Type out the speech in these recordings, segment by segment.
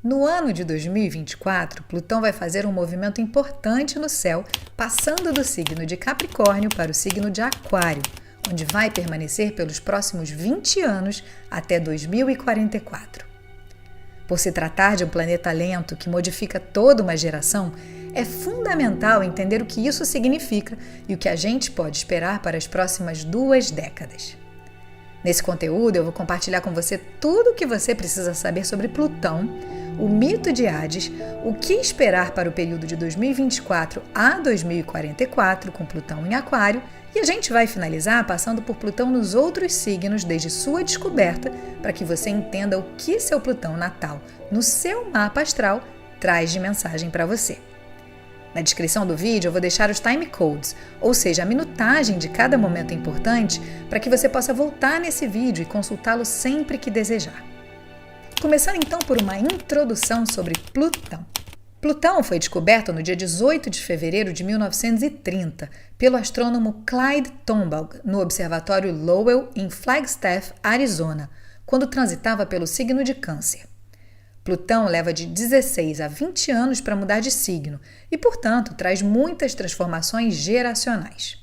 No ano de 2024, Plutão vai fazer um movimento importante no céu, passando do signo de Capricórnio para o signo de Aquário, onde vai permanecer pelos próximos 20 anos até 2044. Por se tratar de um planeta lento que modifica toda uma geração, é fundamental entender o que isso significa e o que a gente pode esperar para as próximas 2 décadas. Nesse conteúdo, eu vou compartilhar com você tudo o que você precisa saber sobre Plutão, o mito de Hades, o que esperar para o período de 2024 a 2044 com Plutão em Aquário, e a gente vai finalizar passando por Plutão nos outros signos desde sua descoberta, para que você entenda o que seu Plutão natal no seu mapa astral traz de mensagem para você. Na descrição do vídeo eu vou deixar os time codes, ou seja, a minutagem de cada momento importante, para que você possa voltar nesse vídeo e consultá-lo sempre que desejar. Começando então por uma introdução sobre Plutão. Plutão foi descoberto no dia 18 de fevereiro de 1930 pelo astrônomo Clyde Tombaugh no Observatório Lowell em Flagstaff, Arizona, quando transitava pelo signo de Câncer. Plutão leva de 16 a 20 anos para mudar de signo e, portanto, traz muitas transformações geracionais.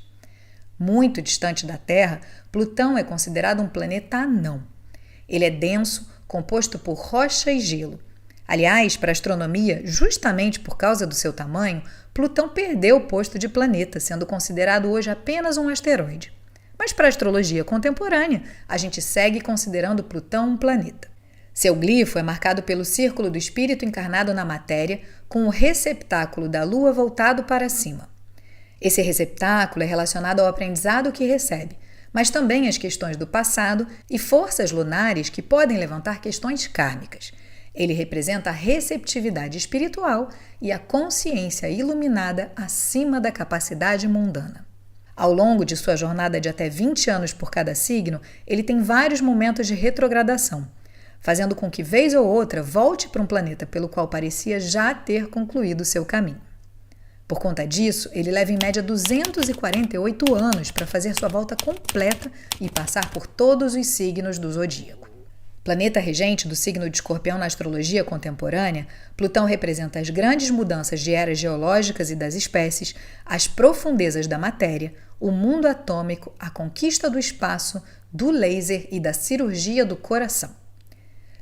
Muito distante da Terra, Plutão é considerado um planeta anão. Ele é denso, composto por rocha e gelo. Aliás, para a astronomia, justamente por causa do seu tamanho, Plutão perdeu o posto de planeta, sendo considerado hoje apenas um asteroide. Mas para a astrologia contemporânea, a gente segue considerando Plutão um planeta. Seu glifo é marcado pelo círculo do espírito encarnado na matéria, com o receptáculo da Lua voltado para cima. Esse receptáculo é relacionado ao aprendizado que recebe, mas também às questões do passado e forças lunares que podem levantar questões kármicas. Ele representa a receptividade espiritual e a consciência iluminada acima da capacidade mundana. Ao longo de sua jornada de até 20 anos por cada signo, ele tem vários momentos de retrogradação, fazendo com que, vez ou outra, volte para um planeta pelo qual parecia já ter concluído seu caminho. Por conta disso, ele leva em média 248 anos para fazer sua volta completa e passar por todos os signos do zodíaco. Planeta regente do signo de Escorpião na astrologia contemporânea, Plutão representa as grandes mudanças de eras geológicas e das espécies, as profundezas da matéria, o mundo atômico, a conquista do espaço, do laser e da cirurgia do coração.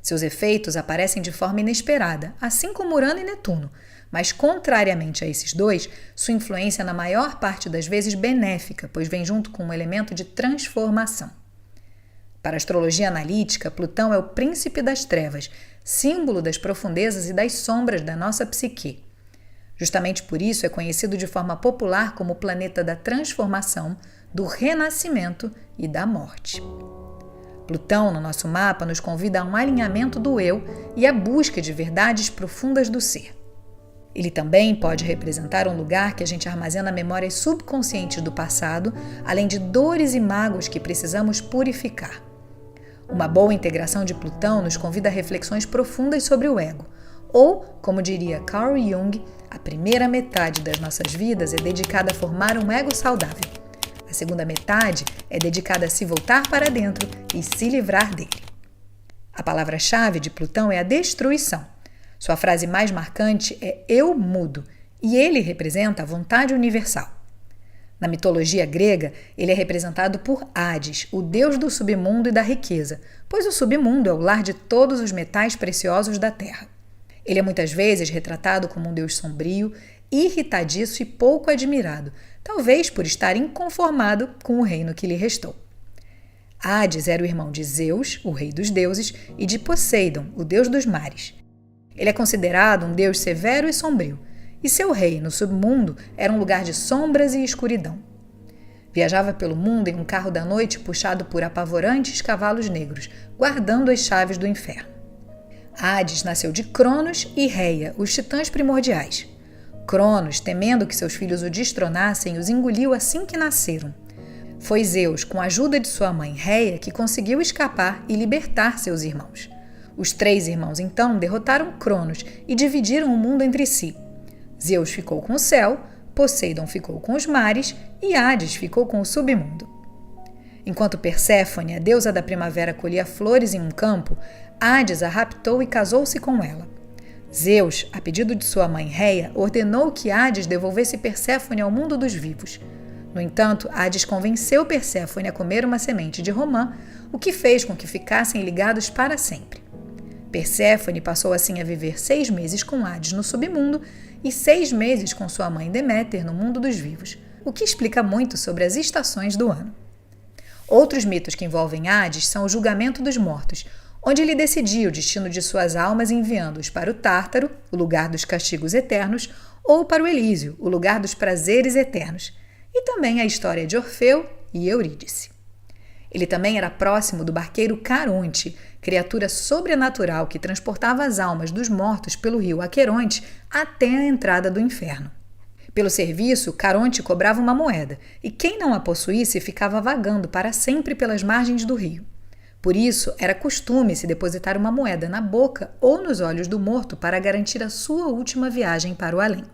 Seus efeitos aparecem de forma inesperada, assim como Urano e Netuno, mas, contrariamente a esses dois, sua influência é na maior parte das vezes benéfica, pois vem junto com um elemento de transformação. Para a astrologia analítica, Plutão é o príncipe das trevas, símbolo das profundezas e das sombras da nossa psique. Justamente por isso é conhecido de forma popular como o planeta da transformação, do renascimento e da morte. Plutão, no nosso mapa, nos convida a um alinhamento do eu e a busca de verdades profundas do ser. Ele também pode representar um lugar que a gente armazena memórias subconscientes do passado, além de dores e mágoas que precisamos purificar. Uma boa integração de Plutão nos convida a reflexões profundas sobre o ego, ou, como diria Carl Jung, a primeira metade das nossas vidas é dedicada a formar um ego saudável. A segunda metade é dedicada a se voltar para dentro e se livrar dele. A palavra-chave de Plutão é a destruição. Sua frase mais marcante é "eu mudo", e ele representa a vontade universal. Na mitologia grega, ele é representado por Hades, o deus do submundo e da riqueza, pois o submundo é o lar de todos os metais preciosos da terra. Ele é muitas vezes retratado como um deus sombrio, irritadiço e pouco admirado, talvez por estar inconformado com o reino que lhe restou. Hades era o irmão de Zeus, o rei dos deuses, e de Poseidon, o deus dos mares. Ele é considerado um deus severo e sombrio, e seu rei, no submundo, era um lugar de sombras e escuridão. Viajava pelo mundo em um carro da noite puxado por apavorantes cavalos negros, guardando as chaves do inferno. Hades nasceu de Cronos e Reia, os titãs primordiais. Cronos, temendo que seus filhos o destronassem, os engoliu assim que nasceram. Foi Zeus, com a ajuda de sua mãe Reia, que conseguiu escapar e libertar seus irmãos. Os 3 irmãos, então, derrotaram Cronos e dividiram o mundo entre si. Zeus ficou com o céu, Poseidon ficou com os mares e Hades ficou com o submundo. Enquanto Perséfone, a deusa da primavera, colhia flores em um campo, Hades a raptou e casou-se com ela. Zeus, a pedido de sua mãe Reia, ordenou que Hades devolvesse Perséfone ao mundo dos vivos. No entanto, Hades convenceu Perséfone a comer uma semente de romã, o que fez com que ficassem ligados para sempre. Perséfone passou assim a viver 6 meses com Hades no submundo e 6 meses com sua mãe Deméter no mundo dos vivos, o que explica muito sobre as estações do ano. Outros mitos que envolvem Hades são o julgamento dos mortos, onde ele decidia o destino de suas almas enviando-os para o Tártaro, o lugar dos castigos eternos, ou para o Elísio, o lugar dos prazeres eternos, e também a história de Orfeu e Eurídice. Ele também era próximo do barqueiro Caronte, criatura sobrenatural que transportava as almas dos mortos pelo rio Aqueronte até a entrada do inferno. Pelo serviço, Caronte cobrava uma moeda, e quem não a possuísse ficava vagando para sempre pelas margens do rio. Por isso, era costume se depositar uma moeda na boca ou nos olhos do morto para garantir a sua última viagem para o além.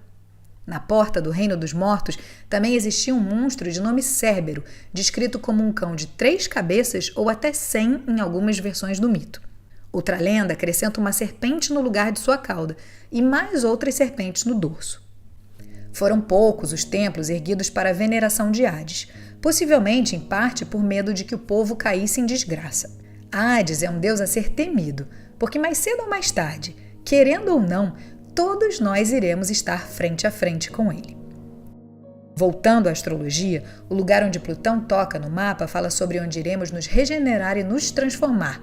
Na porta do reino dos mortos também existia um monstro de nome Cérbero, descrito como um cão de 3 cabeças ou até 100 em algumas versões do mito. Outra lenda acrescenta uma serpente no lugar de sua cauda e mais outras serpentes no dorso. Foram poucos os templos erguidos para a veneração de Hades, possivelmente em parte por medo de que o povo caísse em desgraça. Hades é um deus a ser temido, porque mais cedo ou mais tarde, querendo ou não, todos nós iremos estar frente a frente com ele. Voltando à astrologia, o lugar onde Plutão toca no mapa fala sobre onde iremos nos regenerar e nos transformar,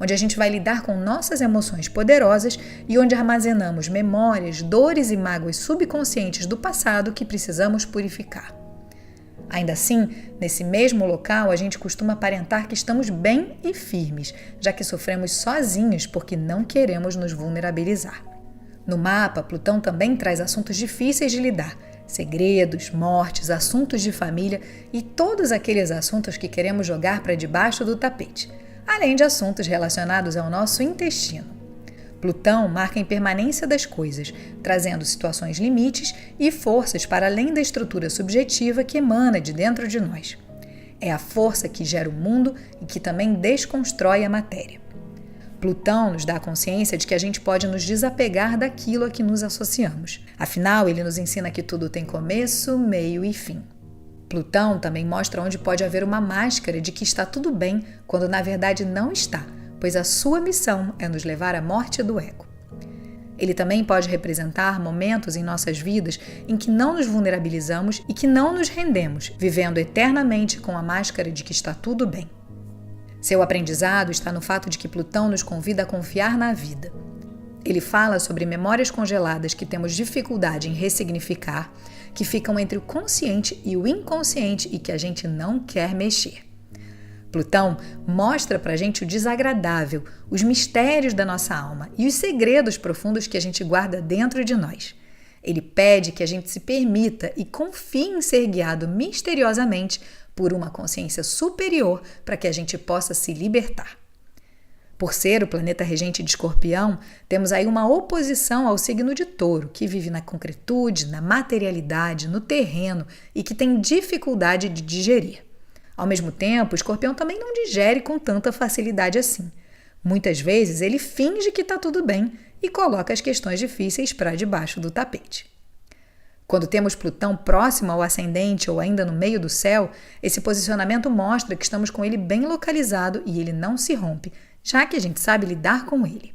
onde a gente vai lidar com nossas emoções poderosas e onde armazenamos memórias, dores e mágoas subconscientes do passado que precisamos purificar. Ainda assim, nesse mesmo local, a gente costuma aparentar que estamos bem e firmes, já que sofremos sozinhos porque não queremos nos vulnerabilizar. No mapa, Plutão também traz assuntos difíceis de lidar, segredos, mortes, assuntos de família e todos aqueles assuntos que queremos jogar para debaixo do tapete, além de assuntos relacionados ao nosso intestino. Plutão marca a impermanência das coisas, trazendo situações limites e forças para além da estrutura subjetiva que emana de dentro de nós. É a força que gera o mundo e que também desconstrói a matéria. Plutão nos dá a consciência de que a gente pode nos desapegar daquilo a que nos associamos. Afinal, ele nos ensina que tudo tem começo, meio e fim. Plutão também mostra onde pode haver uma máscara de que está tudo bem, quando na verdade não está, pois a sua missão é nos levar à morte do ego. Ele também pode representar momentos em nossas vidas em que não nos vulnerabilizamos e que não nos rendemos, vivendo eternamente com a máscara de que está tudo bem. Seu aprendizado está no fato de que Plutão nos convida a confiar na vida. Ele fala sobre memórias congeladas que temos dificuldade em ressignificar, que ficam entre o consciente e o inconsciente e que a gente não quer mexer. Plutão mostra pra gente o desagradável, os mistérios da nossa alma e os segredos profundos que a gente guarda dentro de nós. Ele pede que a gente se permita e confie em ser guiado misteriosamente por uma consciência superior para que a gente possa se libertar. Por ser o planeta regente de Escorpião, temos aí uma oposição ao signo de Touro, que vive na concretude, na materialidade, no terreno e que tem dificuldade de digerir. Ao mesmo tempo, o Escorpião também não digere com tanta facilidade assim. Muitas vezes ele finge que está tudo bem e coloca as questões difíceis para debaixo do tapete. Quando temos Plutão próximo ao ascendente ou ainda no meio do céu, esse posicionamento mostra que estamos com ele bem localizado e ele não se rompe, já que a gente sabe lidar com ele.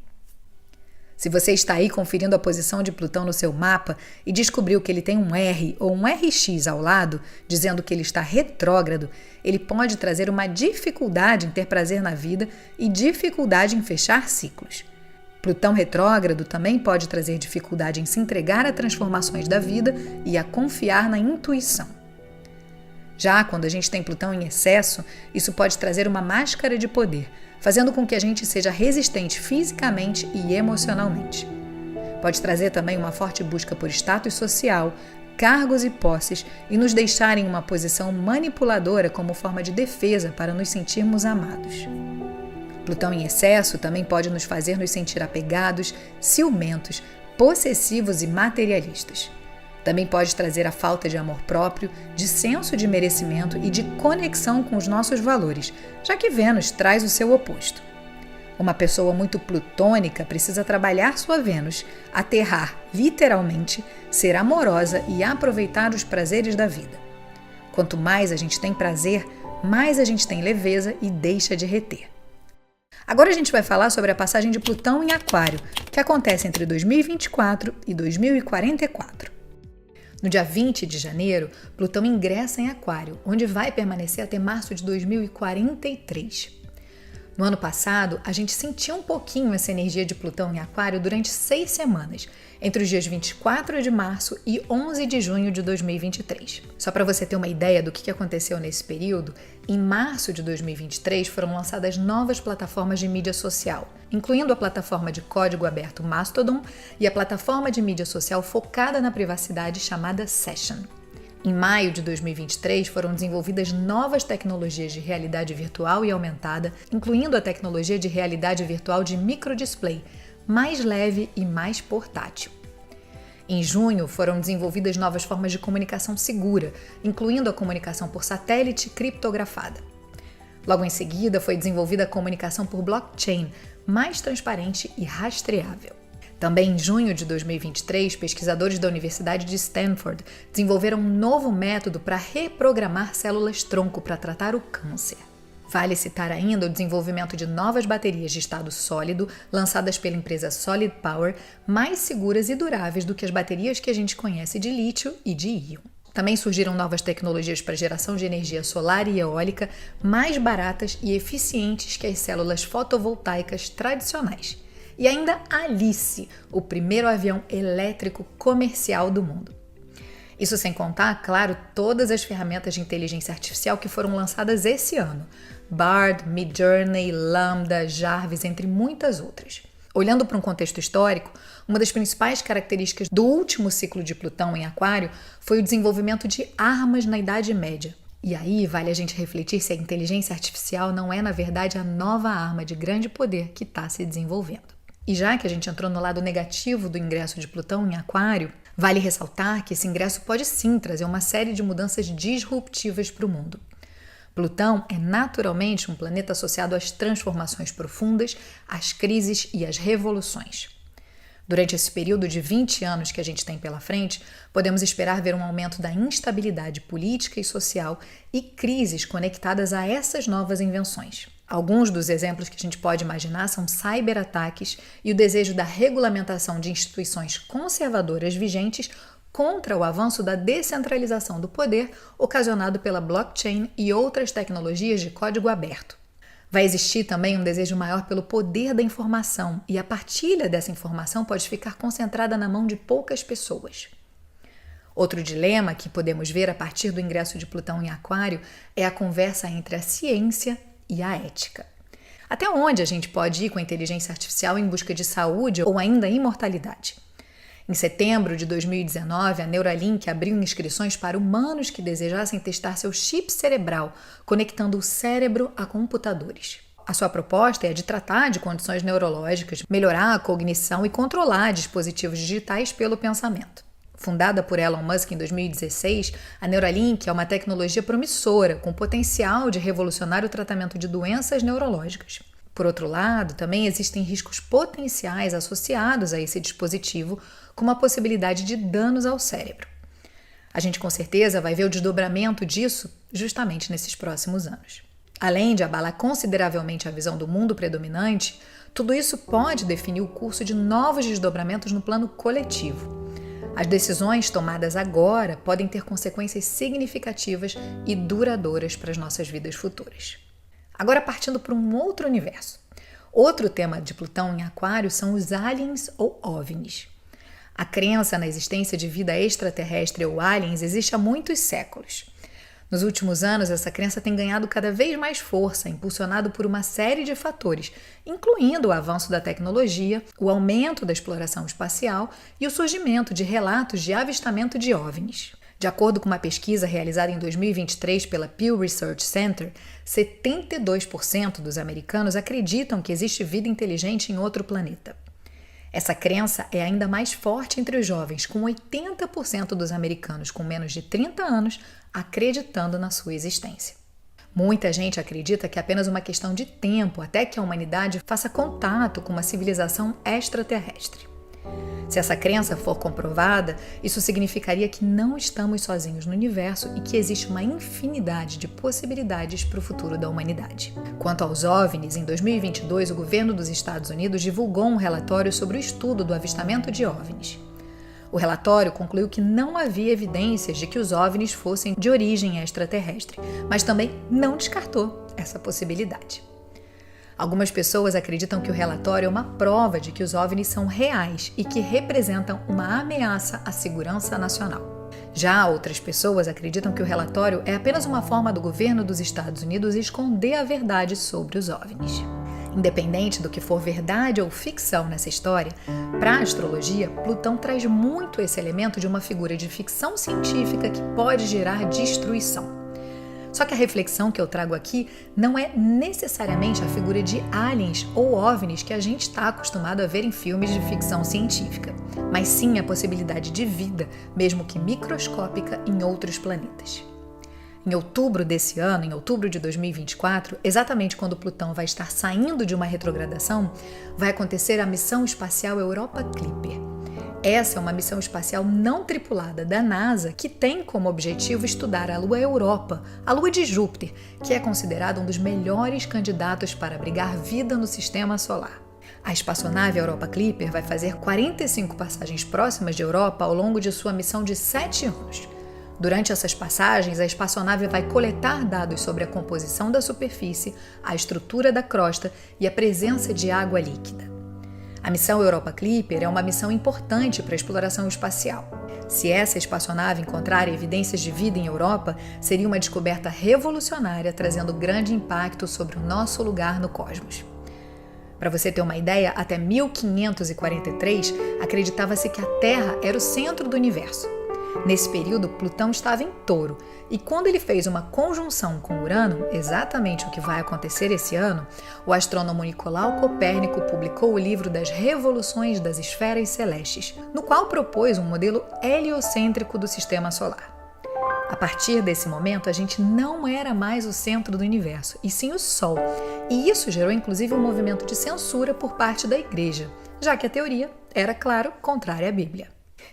Se você está aí conferindo a posição de Plutão no seu mapa e descobriu que ele tem um R ou um RX ao lado, dizendo que ele está retrógrado, ele pode trazer uma dificuldade em ter prazer na vida e dificuldade em fechar ciclos. Plutão retrógrado também pode trazer dificuldade em se entregar a transformações da vida e a confiar na intuição. Já quando a gente tem Plutão em excesso, isso pode trazer uma máscara de poder, fazendo com que a gente seja resistente fisicamente e emocionalmente. Pode trazer também uma forte busca por status social, cargos e posses e nos deixar em uma posição manipuladora como forma de defesa para nos sentirmos amados. Plutão em excesso também pode nos fazer nos sentir apegados, ciumentos, possessivos e materialistas. Também pode trazer a falta de amor próprio, de senso de merecimento e de conexão com os nossos valores, já que Vênus traz o seu oposto. Uma pessoa muito plutônica precisa trabalhar sua Vênus, aterrar literalmente, ser amorosa e aproveitar os prazeres da vida. Quanto mais a gente tem prazer, mais a gente tem leveza e deixa de reter. Agora a gente vai falar sobre a passagem de Plutão em Aquário, que acontece entre 2024 e 2044. No dia 20 de janeiro, Plutão ingressa em Aquário, onde vai permanecer até março de 2043. No ano passado, a gente sentiu um pouquinho essa energia de Plutão em Aquário durante 6 semanas, entre os dias 24 de março e 11 de junho de 2023. Só para você ter uma ideia do que aconteceu nesse período, em março de 2023 foram lançadas novas plataformas de mídia social, incluindo a plataforma de código aberto Mastodon e a plataforma de mídia social focada na privacidade chamada Session. Em maio de 2023, foram desenvolvidas novas tecnologias de realidade virtual e aumentada, incluindo a tecnologia de realidade virtual de microdisplay, mais leve e mais portátil. Em junho, foram desenvolvidas novas formas de comunicação segura, incluindo a comunicação por satélite criptografada. Logo em seguida, foi desenvolvida a comunicação por blockchain, mais transparente e rastreável. Também em junho de 2023, pesquisadores da Universidade de Stanford desenvolveram um novo método para reprogramar células-tronco para tratar o câncer. Vale citar ainda o desenvolvimento de novas baterias de estado sólido lançadas pela empresa Solid Power, mais seguras e duráveis do que as baterias que a gente conhece de lítio e de íon. Também surgiram novas tecnologias para geração de energia solar e eólica mais baratas e eficientes que as células fotovoltaicas tradicionais. E ainda Alice, o primeiro avião elétrico comercial do mundo. Isso sem contar, claro, todas as ferramentas de inteligência artificial que foram lançadas esse ano. Bard, Midjourney, Lambda, Jarvis, entre muitas outras. Olhando para um contexto histórico, uma das principais características do último ciclo de Plutão em Aquário foi o desenvolvimento de armas na Idade Média. E aí vale a gente refletir se a inteligência artificial não é, na verdade, a nova arma de grande poder que está se desenvolvendo. E já que a gente entrou no lado negativo do ingresso de Plutão em Aquário, vale ressaltar que esse ingresso pode sim trazer uma série de mudanças disruptivas para o mundo. Plutão é naturalmente um planeta associado às transformações profundas, às crises e às revoluções. Durante esse período de 20 anos que a gente tem pela frente, podemos esperar ver um aumento da instabilidade política e social e crises conectadas a essas novas invenções. Alguns dos exemplos que a gente pode imaginar são cyberataques e o desejo da regulamentação de instituições conservadoras vigentes contra o avanço da descentralização do poder ocasionado pela blockchain e outras tecnologias de código aberto. Vai existir também um desejo maior pelo poder da informação e a partilha dessa informação pode ficar concentrada na mão de poucas pessoas. Outro dilema que podemos ver a partir do ingresso de Plutão em Aquário é a conversa entre a ciência e a ética. Até onde a gente pode ir com a inteligência artificial em busca de saúde ou ainda imortalidade? Em setembro de 2019, a Neuralink abriu inscrições para humanos que desejassem testar seu chip cerebral, conectando o cérebro a computadores. A sua proposta é a de tratar de condições neurológicas, melhorar a cognição e controlar dispositivos digitais pelo pensamento. Fundada por Elon Musk em 2016, a Neuralink é uma tecnologia promissora, com potencial de revolucionar o tratamento de doenças neurológicas. Por outro lado, também existem riscos potenciais associados a esse dispositivo, como a possibilidade de danos ao cérebro. A gente com certeza vai ver o desdobramento disso justamente nesses próximos anos. Além de abalar consideravelmente a visão do mundo predominante, tudo isso pode definir o curso de novos desdobramentos no plano coletivo. As decisões tomadas agora podem ter consequências significativas e duradouras para as nossas vidas futuras. Agora partindo para um outro universo. Outro tema de Plutão em Aquário são os aliens ou OVNIs. A crença na existência de vida extraterrestre ou aliens existe há muitos séculos. Nos últimos anos, essa crença tem ganhado cada vez mais força, impulsionado por uma série de fatores, incluindo o avanço da tecnologia, o aumento da exploração espacial e o surgimento de relatos de avistamento de OVNIs. De acordo com uma pesquisa realizada em 2023 pela Pew Research Center, 72% dos americanos acreditam que existe vida inteligente em outro planeta. Essa crença é ainda mais forte entre os jovens, com 80% dos americanos com menos de 30 anos acreditando na sua existência. Muita gente acredita que é apenas uma questão de tempo até que a humanidade faça contato com uma civilização extraterrestre. Se essa crença for comprovada, isso significaria que não estamos sozinhos no universo e que existe uma infinidade de possibilidades para o futuro da humanidade. Quanto aos OVNIs, em 2022, o governo dos Estados Unidos divulgou um relatório sobre o estudo do avistamento de OVNIs. O relatório concluiu que não havia evidências de que os OVNIs fossem de origem extraterrestre, mas também não descartou essa possibilidade. Algumas pessoas acreditam que o relatório é uma prova de que os OVNIs são reais e que representam uma ameaça à segurança nacional. Já outras pessoas acreditam que o relatório é apenas uma forma do governo dos Estados Unidos esconder a verdade sobre os OVNIs. Independente do que for verdade ou ficção nessa história, para a astrologia, Plutão traz muito esse elemento de uma figura de ficção científica que pode gerar destruição. Só que a reflexão que eu trago aqui não é necessariamente a figura de aliens ou OVNIs que a gente está acostumado a ver em filmes de ficção científica, mas sim a possibilidade de vida, mesmo que microscópica, em outros planetas. Em outubro desse ano, em outubro de 2024, exatamente quando Plutão vai estar saindo de uma retrogradação, vai acontecer a missão espacial Europa Clipper. Essa é uma missão espacial não tripulada da NASA que tem como objetivo estudar a Lua Europa, a Lua de Júpiter, que é considerada um dos melhores candidatos para abrigar vida no sistema solar. A espaçonave Europa Clipper vai fazer 45 passagens próximas de Europa ao longo de sua missão de 7 anos. Durante essas passagens, a espaçonave vai coletar dados sobre a composição da superfície, a estrutura da crosta e a presença de água líquida. A missão Europa Clipper é uma missão importante para a exploração espacial. Se essa espaçonave encontrar evidências de vida em Europa, seria uma descoberta revolucionária, trazendo grande impacto sobre o nosso lugar no cosmos. Para você ter uma ideia, até 1543, acreditava-se que a Terra era o centro do universo. Nesse período, Plutão estava em Touro, e quando ele fez uma conjunção com Urano, exatamente o que vai acontecer esse ano, o astrônomo Nicolau Copérnico publicou o livro das Revoluções das Esferas Celestes, no qual propôs um modelo heliocêntrico do Sistema Solar. A partir desse momento, a gente não era mais o centro do universo, e sim o Sol, e isso gerou inclusive um movimento de censura por parte da Igreja, já que a teoria era, claro, contrária à Bíblia.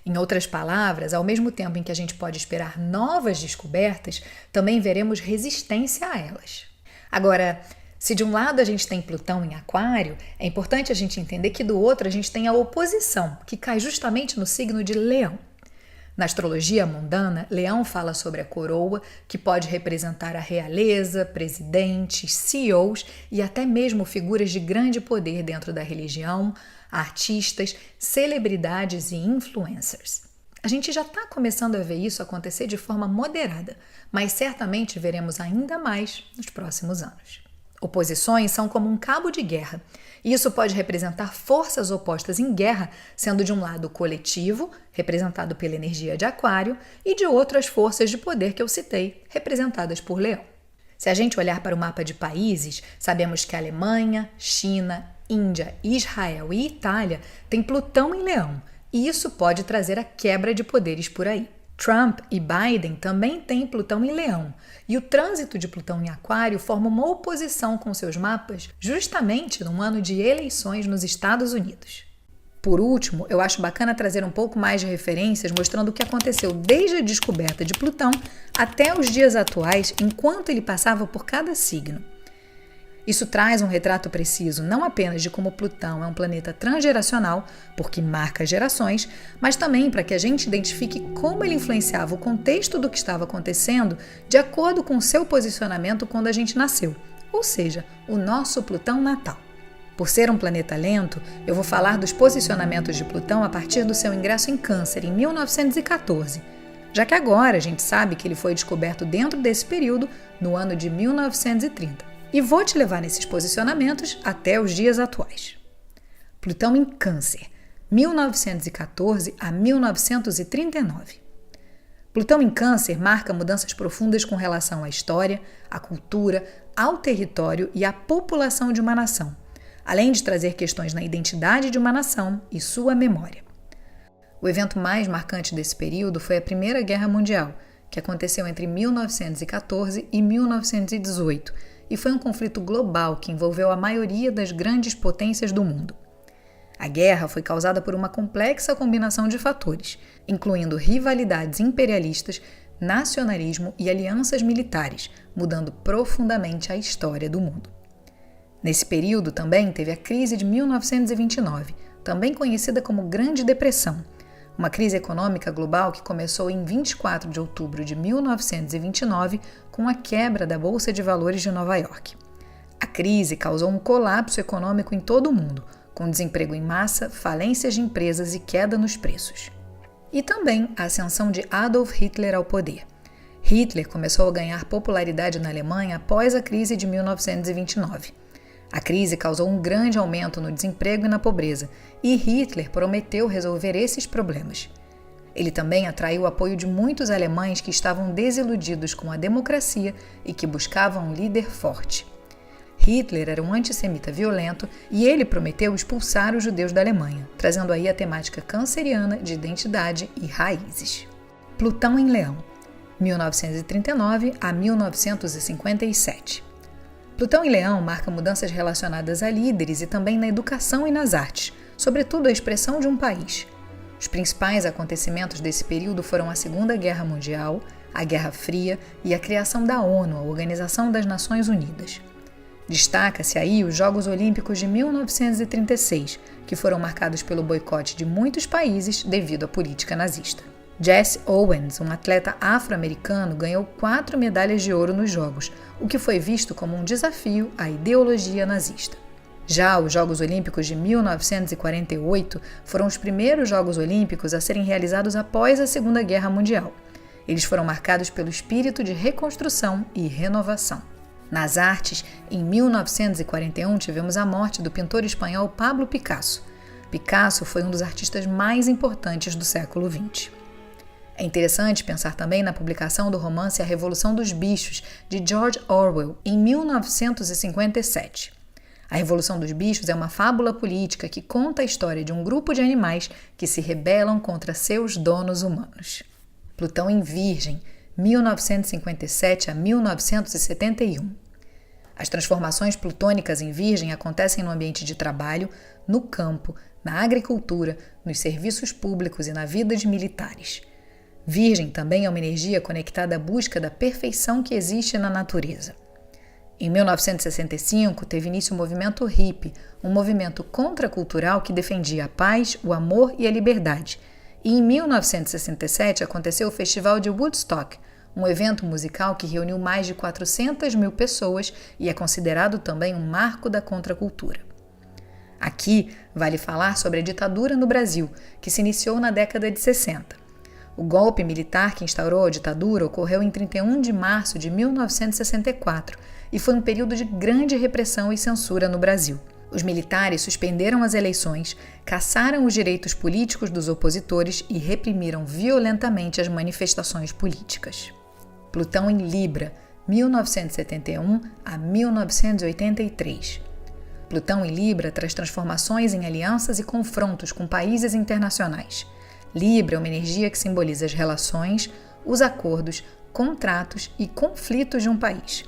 Em outras palavras, ao mesmo tempo em que a gente pode esperar novas descobertas, também veremos resistência a elas. Agora, se de um lado a gente tem Plutão em Aquário, é importante a gente entender que do outro a gente tem a oposição, que cai justamente no signo de Leão. Na astrologia mundana, Leão fala sobre a coroa, que pode representar a realeza, presidentes, CEOs e até mesmo figuras de grande poder dentro da religião, artistas, celebridades e influencers. A gente já está começando a ver isso acontecer de forma moderada, mas certamente veremos ainda mais nos próximos anos. Oposições são como um cabo de guerra, e isso pode representar forças opostas em guerra, sendo de um lado o coletivo, representado pela energia de Aquário, e de outro as forças de poder que eu citei, representadas por Leão. Se a gente olhar para o mapa de países, sabemos que a Alemanha, China, Índia, Israel e Itália têm Plutão em Leão, e isso pode trazer a quebra de poderes por aí. Trump e Biden também têm Plutão em Leão, e o trânsito de Plutão em Aquário forma uma oposição com seus mapas justamente num ano de eleições nos Estados Unidos. Por último, eu acho bacana trazer um pouco mais de referências mostrando o que aconteceu desde a descoberta de Plutão até os dias atuais, enquanto ele passava por cada signo. Isso traz um retrato preciso não apenas de como Plutão é um planeta transgeracional, porque marca gerações, mas também para que a gente identifique como ele influenciava o contexto do que estava acontecendo de acordo com o seu posicionamento quando a gente nasceu, ou seja, o nosso Plutão natal. Por ser um planeta lento, eu vou falar dos posicionamentos de Plutão a partir do seu ingresso em Câncer, em 1914, já que agora a gente sabe que ele foi descoberto dentro desse período, no ano de 1930. E vou te levar nesses posicionamentos até os dias atuais. Plutão em Câncer, 1914 a 1939. Plutão em Câncer marca mudanças profundas com relação à história, à cultura, ao território e à população de uma nação, além de trazer questões na identidade de uma nação e sua memória. O evento mais marcante desse período foi a Primeira Guerra Mundial, que aconteceu entre 1914 e 1918, e foi um conflito global que envolveu a maioria das grandes potências do mundo. A guerra foi causada por uma complexa combinação de fatores, incluindo rivalidades imperialistas, nacionalismo e alianças militares, mudando profundamente a história do mundo. Nesse período também teve a crise de 1929, também conhecida como Grande Depressão, uma crise econômica global que começou em 24 de outubro de 1929 com a quebra da Bolsa de Valores de Nova York. A crise causou um colapso econômico em todo o mundo, com desemprego em massa, falências de empresas e queda nos preços. E também a ascensão de Adolf Hitler ao poder. Hitler começou a ganhar popularidade na Alemanha após a crise de 1929. A crise causou um grande aumento no desemprego e na pobreza, e Hitler prometeu resolver esses problemas. Ele também atraiu o apoio de muitos alemães que estavam desiludidos com a democracia e que buscavam um líder forte. Hitler era um antissemita violento e ele prometeu expulsar os judeus da Alemanha, trazendo aí a temática canceriana de identidade e raízes. Plutão em Leão, 1939 a 1957. Plutão em Leão marca mudanças relacionadas a líderes e também na educação e nas artes, sobretudo a expressão de um país. Os principais acontecimentos desse período foram a Segunda Guerra Mundial, a Guerra Fria e a criação da ONU, a Organização das Nações Unidas. Destaca-se aí os Jogos Olímpicos de 1936, que foram marcados pelo boicote de muitos países devido à política nazista. Jesse Owens, um atleta afro-americano, ganhou 4 medalhas de ouro nos Jogos, o que foi visto como um desafio à ideologia nazista. Já os Jogos Olímpicos de 1948 foram os primeiros Jogos Olímpicos a serem realizados após a Segunda Guerra Mundial. Eles foram marcados pelo espírito de reconstrução e renovação. Nas artes, em 1941 tivemos a morte do pintor espanhol Pablo Picasso. Picasso foi um dos artistas mais importantes do século XX. É interessante pensar também na publicação do romance A Revolução dos Bichos, de George Orwell, em 1957. A Revolução dos Bichos é uma fábula política que conta a história de um grupo de animais que se rebelam contra seus donos humanos. Plutão em Virgem, 1957 a 1971. As transformações plutônicas em Virgem acontecem no ambiente de trabalho, no campo, na agricultura, nos serviços públicos e na vida de militares. Virgem também é uma energia conectada à busca da perfeição que existe na natureza. Em 1965, teve início o movimento hippie, um movimento contracultural que defendia a paz, o amor e a liberdade. E em 1967 aconteceu o Festival de Woodstock, um evento musical que reuniu mais de 400 mil pessoas e é considerado também um marco da contracultura. Aqui vale falar sobre a ditadura no Brasil, que se iniciou na década de 60. O golpe militar que instaurou a ditadura ocorreu em 31 de março de 1964 e foi um período de grande repressão e censura no Brasil. Os militares suspenderam as eleições, cassaram os direitos políticos dos opositores e reprimiram violentamente as manifestações políticas. Plutão em Libra, 1971 a 1983. Plutão em Libra traz transformações em alianças e confrontos com países internacionais. Libra é uma energia que simboliza as relações, os acordos, contratos e conflitos de um país.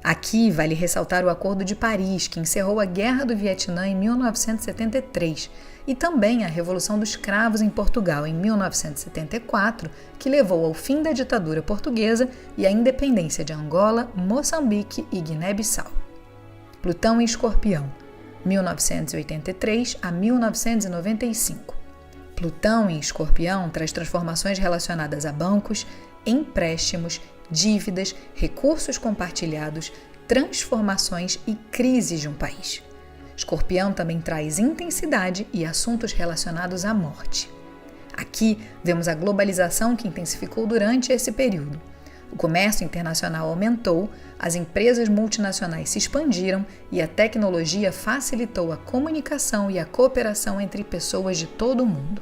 Aqui vale ressaltar o Acordo de Paris, que encerrou a Guerra do Vietnã em 1973, e também a Revolução dos Cravos em Portugal em 1974, que levou ao fim da ditadura portuguesa e à independência de Angola, Moçambique e Guiné-Bissau. Plutão em Escorpião, 1983 a 1995. Plutão em Escorpião traz transformações relacionadas a bancos, empréstimos, dívidas, recursos compartilhados, transformações e crises de um país. Escorpião também traz intensidade e assuntos relacionados à morte. Aqui vemos a globalização que intensificou durante esse período. O comércio internacional aumentou, as empresas multinacionais se expandiram e a tecnologia facilitou a comunicação e a cooperação entre pessoas de todo o mundo.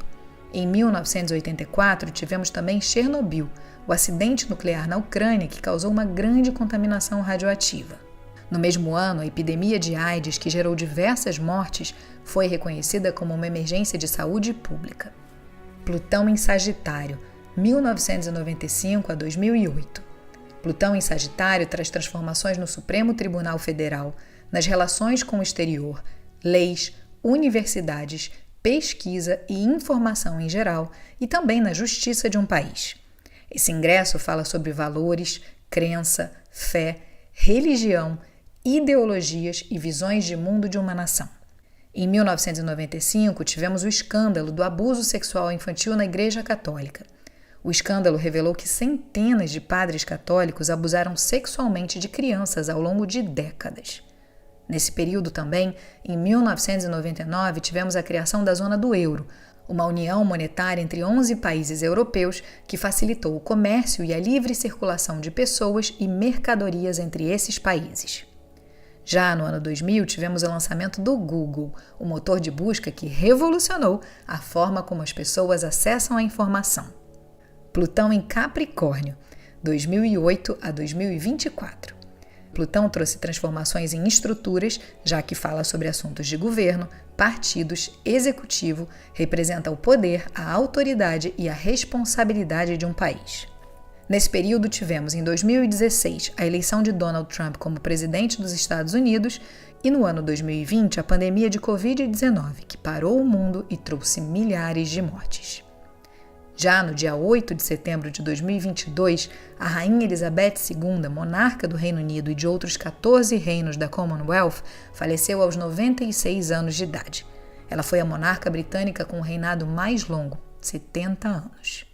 Em 1984, tivemos também Chernobyl, o acidente nuclear na Ucrânia que causou uma grande contaminação radioativa. No mesmo ano, a epidemia de AIDS, que gerou diversas mortes, foi reconhecida como uma emergência de saúde pública. Plutão em Sagitário, 1995 a 2008. Plutão em Sagitário traz transformações no Supremo Tribunal Federal, nas relações com o exterior, leis, universidades, pesquisa e informação em geral e também na justiça de um país. Esse ingresso fala sobre valores, crença, fé, religião, ideologias e visões de mundo de uma nação. Em 1995, tivemos o escândalo do abuso sexual infantil na Igreja Católica. O escândalo revelou que centenas de padres católicos abusaram sexualmente de crianças ao longo de décadas. Nesse período também, em 1999, tivemos a criação da Zona do Euro, uma união monetária entre 11 países europeus que facilitou o comércio e a livre circulação de pessoas e mercadorias entre esses países. Já no ano 2000, tivemos o lançamento do Google, o motor de busca que revolucionou a forma como as pessoas acessam a informação. Plutão em Capricórnio, 2008 a 2024. Plutão trouxe transformações em estruturas, já que fala sobre assuntos de governo, partidos, executivo, representa o poder, a autoridade e a responsabilidade de um país. Nesse período, tivemos em 2016 a eleição de Donald Trump como presidente dos Estados Unidos e no ano 2020 a pandemia de Covid-19, que parou o mundo e trouxe milhares de mortes. Já no dia 8 de setembro de 2022, a Rainha Elizabeth II, monarca do Reino Unido e de outros 14 reinos da Commonwealth, faleceu aos 96 anos de idade. Ela foi a monarca britânica com o reinado mais longo, 70 anos.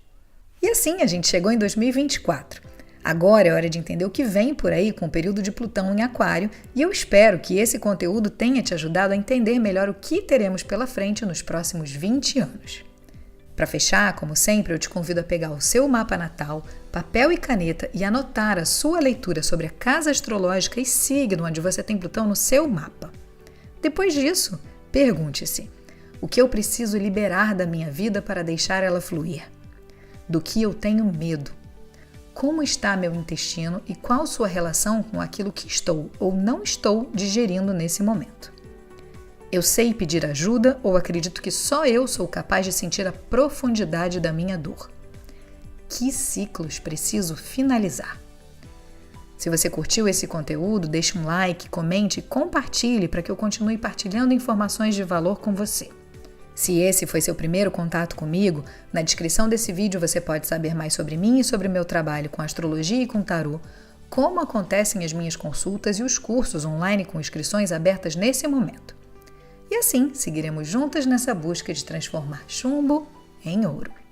E assim a gente chegou em 2024. Agora é hora de entender o que vem por aí com o período de Plutão em Aquário e eu espero que esse conteúdo tenha te ajudado a entender melhor o que teremos pela frente nos próximos 20 anos. Para fechar, como sempre, eu te convido a pegar o seu mapa natal, papel e caneta e anotar a sua leitura sobre a casa astrológica e signo onde você tem Plutão no seu mapa. Depois disso, pergunte-se: o que eu preciso liberar da minha vida para deixar ela fluir? Do que eu tenho medo? Como está meu intestino e qual sua relação com aquilo que estou ou não estou digerindo nesse momento? Eu sei pedir ajuda ou acredito que só eu sou capaz de sentir a profundidade da minha dor? Que ciclos preciso finalizar? Se você curtiu esse conteúdo, deixe um like, comente e compartilhe para que eu continue partilhando informações de valor com você. Se esse foi seu primeiro contato comigo, na descrição desse vídeo você pode saber mais sobre mim e sobre meu trabalho com astrologia e com tarô, como acontecem as minhas consultas e os cursos online com inscrições abertas nesse momento. E assim, seguiremos juntas nessa busca de transformar chumbo em ouro.